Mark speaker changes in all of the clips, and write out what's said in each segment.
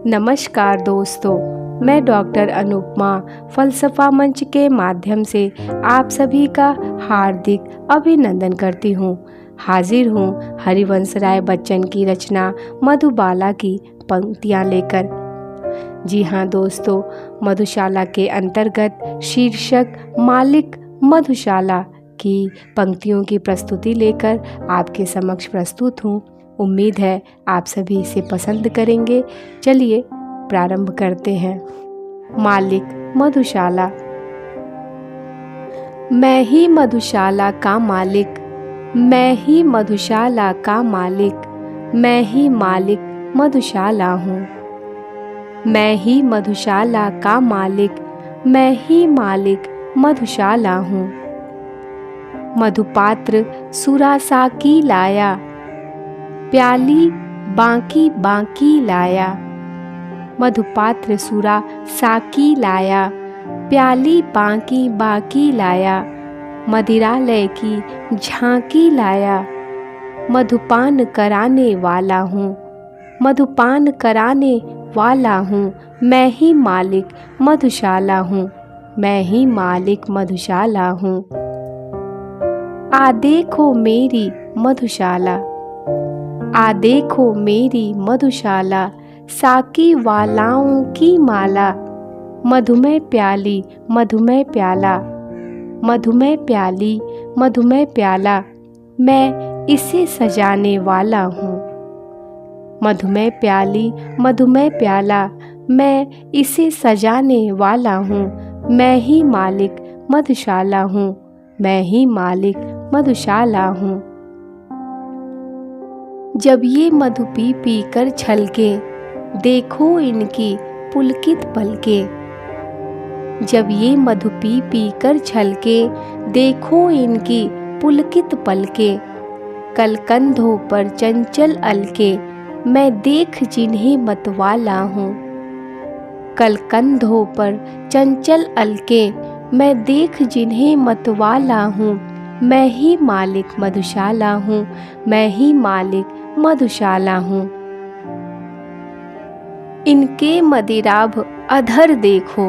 Speaker 1: नमस्कार दोस्तों, मैं डॉक्टर अनुपमा फलसफा मंच के माध्यम से आप सभी का हार्दिक अभिनंदन करती हूँ। हाजिर हूँ हरिवंश राय बच्चन की रचना मधुबाला की पंक्तियाँ लेकर। जी हाँ दोस्तों, मधुशाला के अंतर्गत शीर्षक मालिक मधुशाला की पंक्तियों की प्रस्तुति लेकर आपके समक्ष प्रस्तुत हूँ। उम्मीद है आप सभी इसे पसंद करेंगे। चलिए प्रारंभ करते हैं। मालिक मधुशाला। मैं ही मधुशाला का मालिक, मैं ही मधुशाला का मालिक, मैं ही मालिक मधुशाला हूँ। मैं ही मधुशाला का मालिक, मैं ही मालिक मधुशाला हूँ। मधुपात्र सुरासा की लाया, प्याली बांकी बांकी लाया। मधुपात्र सुरा साकी लाया, प्याली बांकी बांकी लाया। मदिरालय की झांकी लाया, मधुपान कराने वाला हूँ, मधुपान कराने वाला हूँ। मैं ही मालिक मधुशाला हूँ, मैं ही मालिक मधुशाला हूँ। आ देखो मेरी मधुशाला, आ देखो मेरी मधुशाला, साकी वालाओं की माला। मधुमय प्याली मधुमय प्याला, मधुमय प्याली मधुमय प्याला। मैं इसे सजाने वाला हूँ। मधुमय प्याली मधुमय प्याला, मैं इसे सजाने वाला हूँ। मैं ही मालिक मधुशाला हूँ, मैं ही मालिक मधुशाला हूँ। जब ये मधु पी पी कर छलके, देखो इनकी पुलकित पलकें। जब ये मधु पी पी कर छलके, देखो इनकी पुलकित पलकें। कल कंधों पर चंचल अलके, मैं देख जिन्हें मतवाला हूँ। कल कंधों पर चंचल अलके, मैं देख जिन्हें मतवाला हूँ। मैं ही मालिक मधुशाला हूँ, मैं ही मालिक मधुशाला हूँ। इनके मदिराभ अधर देखो,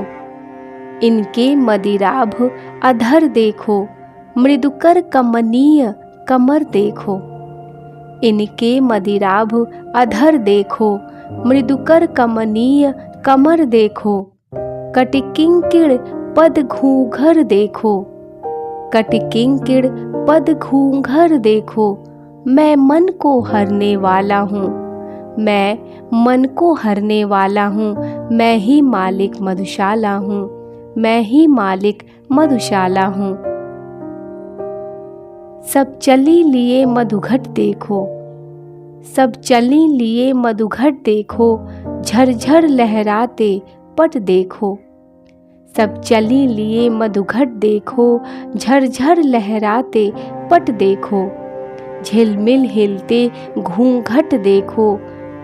Speaker 1: इनके मदिराभ अधर देखो। मृदुकर कमनीय कमर देखो। इनके मदिराभ अधर देखो, मृदुकर कमनीय कमर देखो। कटिकिंकिड़ पद घूंघर देखो, कटिकिंकिड़ पद घूंघर देखो। मैं मन को हरने वाला हूँ, मैं मन को हरने वाला हूँ। मैं ही मालिक मधुशाला हूँ, मैं ही मालिक मधुशाला हूँ। सब चली लिए मधुघट देखो, सब चली लिए मधुघट देखो। झरझर लहराते पट देखो। सब चली लिए मधुघट देखो, झरझर लहराते पट देखो। झिलमिल हिलते घूंघट देखो,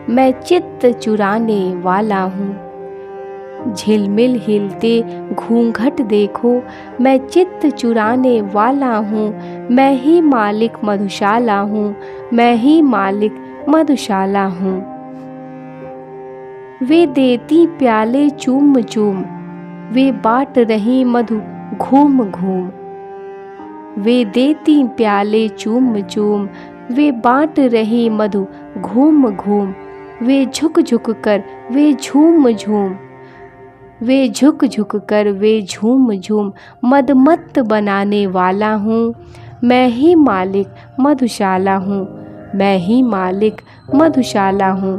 Speaker 1: मैं चित्त चुराने वाला हूँ। झिलमिल हिलते घूंघट देखो, मैं चित्त चुराने वाला हूँ। मैं ही मालिक मधुशाला हूँ, मैं ही मालिक मधुशाला हूँ। वे देती प्याले चूम चूम, वे बाँट रही मधु घूम घूम। वे देती प्याले चूम चूम, वे बाँट रही मधु घूम घूम। वे झुक झुक कर वे झूम झूम, वे झुक झुक कर वे झूम झूम। मदमत्त बनाने वाला हूँ, मैं ही मालिक मधुशाला हूँ, मैं ही मालिक मधुशाला हूँ।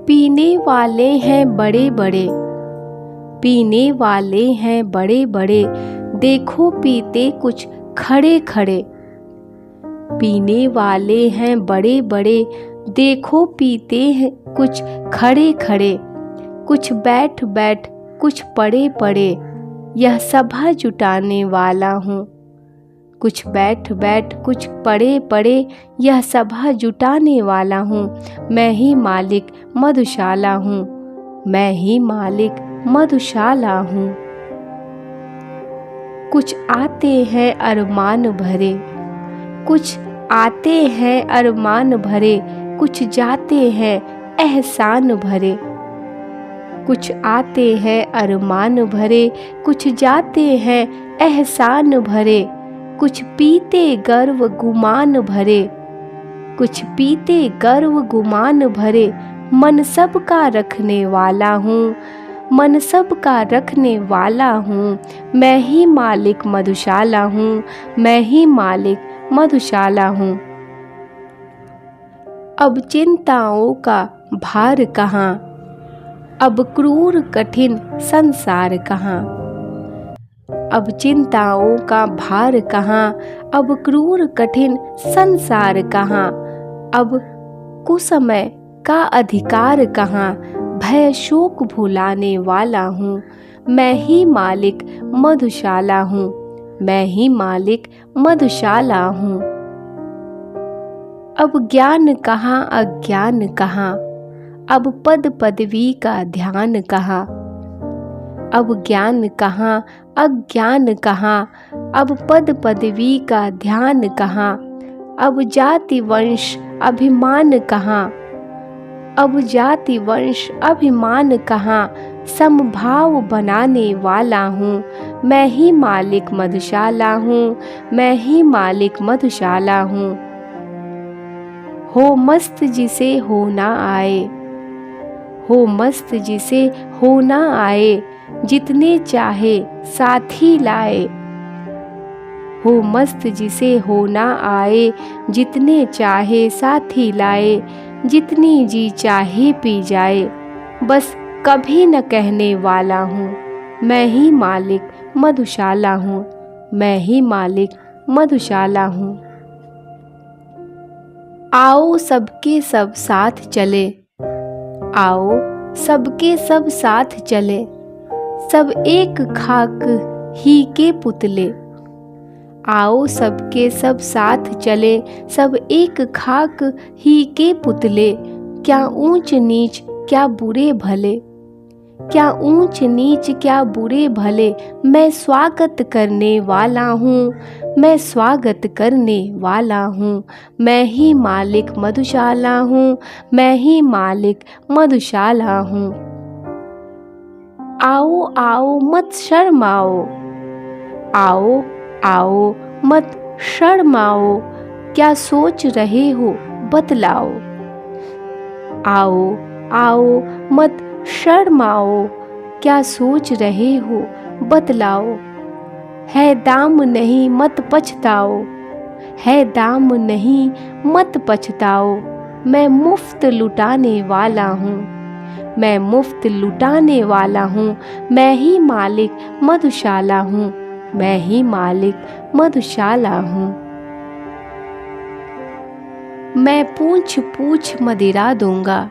Speaker 1: पीने वाले हैं बड़े बड़े, पीने वाले हैं बड़े बड़े। देखो पीते कुछ खड़े खड़े। पीने वाले हैं बड़े बड़े, देखो पीते हैं कुछ खड़े खड़े। कुछ बैठ बैठ कुछ पड़े पड़े, यह सभा जुटाने वाला हूँ। कुछ बैठ बैठ कुछ पड़े पड़े, यह सभा जुटाने वाला हूँ। मैं ही मालिक मधुशाला हूँ, मैं ही मालिक मधुशाला हूँ। कुछ आते हैं अरमान भरे, कुछ आते हैं अरमान भरे। कुछ जाते हैं एहसान भरे। कुछ आते हैं अरमान भरे, कुछ जाते हैं एहसान भरे। कुछ पीते गर्व गुमान भरे, कुछ पीते गर्व गुमान भरे। मन सबका रखने वाला हूँ, मन सबका रखने वाला हूँ। मैं ही मालिक मधुशाला हूँ, मैं ही मालिक मधुशाला हूँ। अब चिंताओं का भार कहाँ, अब क्रूर कठिन संसार कहाँ। अब चिंताओं का भार कहाँ, अब क्रूर कठिन संसार कहाँ। अब कुसमय का अधिकार कहाँ, भय शोक भुलाने वाला हूँ। मैं ही मालिक मधुशाला हूँ, मैं ही मालिक मधुशाला हूँ। अब ज्ञान कहाँ अज्ञान कहाँ, अब पद पदवी का ध्यान कहाँ। अब ज्ञान कहाँ अज्ञान कहाँ, अब पद पदवी का ध्यान कहाँ। अब जाति वंश अभिमान कहाँ, अब जाति वंश अभिमान कहाँ। समभाव बनाने वाला हूँ, मैं ही मालिक मधुशाला हूँ, मैं ही मालिक मधुशाला हूँ। हो मस्त जिसे होना आए, हो मस्त जिसे होना आए। जितने चाहे साथी लाए, हो मस्त जिसे होना आए। जितने चाहे साथी लाए, जितनी जी चाहे पी जाए। बस कभी न कहने वाला हूँ, मैं ही मालिक मधुशाला हूँ, मैं ही मालिक मधुशाला हूँ। आओ सबके सब साथ चले, आओ सबके सब साथ चले। सब एक खाक ही के पुतले, आओ सबके सब साथ चले। सब एक खाक ही के पुतले। क्या ऊंच नीच क्या बुरे भले, क्या ऊंच नीच क्या बुरे भले। मैं स्वागत करने वाला हूँ, मैं स्वागत करने वाला हूँ। मैं ही मालिक मधुशाला हूँ, मैं ही मालिक मधुशाला हूँ। आओ आओ मत शर्माओ, आओ आओ मत शर्माओ। क्या सोच रहे हो बतलाओ, आओ आओ मत शर्माओ। क्या सोच रहे हो बतलाओ। है दाम नहीं मत पछताओ, है दाम नहीं मत पछताओ। मैं मुफ्त लुटाने वाला हूँ, मैं मुफ्त लुटाने वाला हूँ। मैं ही मालिक मधुशाला हूँ, मैं ही मालिक मधुशाला हूँ। मैं पूछ पूछ मदिरा दूंगा,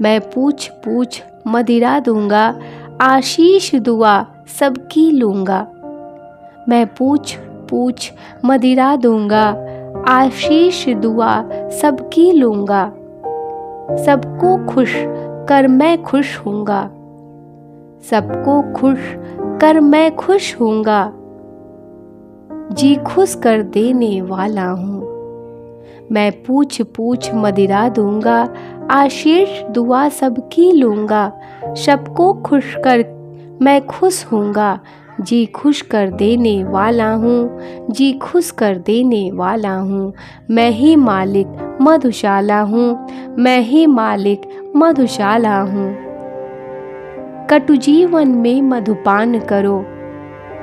Speaker 1: मैं पूछ पूछ मदिरा दूंगा। आशीष दुआ सबकी लूंगा, मैं पूछ पूछ मदिरा दूंगा। आशीष दुआ सबकी लूंगा। सबको खुश कर मैं खुश हूँगा, सबको खुश कर मैं खुश हूँगा। जी खुश कर देने वाला हूँ, मैं पूछ पूछ मदिरा दूंगा। आशीष दुआ सबकी लूंगा। सबको खुश कर मैं खुश हूँगा। जी खुश कर देने वाला हूँ, जी खुश कर देने वाला हूँ। मैं ही मालिक मधुशाला हूँ, मैं ही मालिक मधुशाला हूँ। कटु जीवन में मधुपान करो,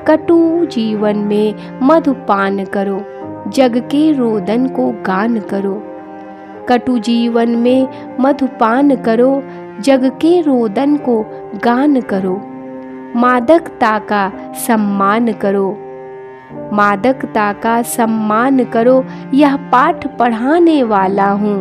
Speaker 1: कटु जीवन में मधुपान करो। जग के रोदन को गान करो, कटु जीवन में मधुपान करो। जग के रोदन को गान करो। मादकता का सम्मान करो, मादकता का सम्मान करो। यह पाठ पढ़ाने वाला हूँ।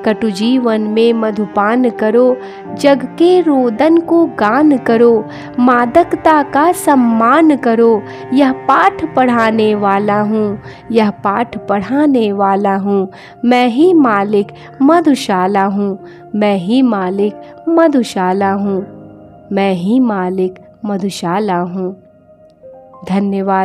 Speaker 1: कटु जीवन में मधुपान करो, जग के रोदन को गान करो। मादकता का सम्मान करो, यह पाठ पढ़ाने वाला हूँ, यह पाठ पढ़ाने वाला हूँ। मैं ही मालिक मधुशाला हूँ, मैं ही मालिक मधुशाला हूँ, मैं ही मालिक मधुशाला हूँ। धन्यवाद।